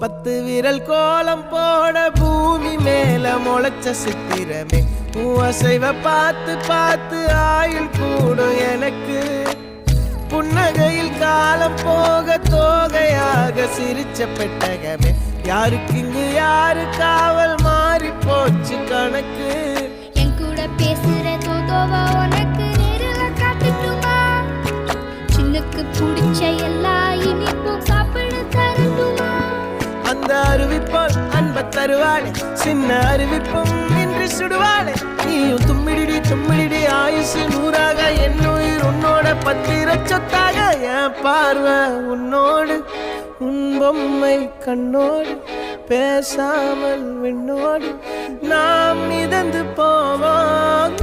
10 விரல் கோலம் போட பூமி மேல முளைச்ச சித்திரமே அசைவ பார்த்து பார்த்து ஆயுள் கூடும் எனக்கு புன்னகையில் காலம் போக தோகையாக சிரிச்ச பெட்டகமே யாருக்கு இங்கு யாரு காவல் மாறி போச்சு கணக்கு என் கூட பேசுற தோதோவா உனக்கு நேரில் காட்டுட்டுமா சின்னுக்கு பிடிச்ச எல்லா இனிப்பும் சாப்பிட தரட்டுமா அந்த அறிவிப்பால் அன்ப தருவாளே சின்ன அறிவிப்பும் இன்று சுடுவாளே நீயும் தும்மிடி தும்மிடி ஆயுசு 100ஆக என் உயிர் உன்னோட 10 சொத்தாக என் பார்வை உன்னோடு உன் பொம்மை கண்ணோடு பேசாமல் விண்ணோடு நாம் மிதந்து போவோம்.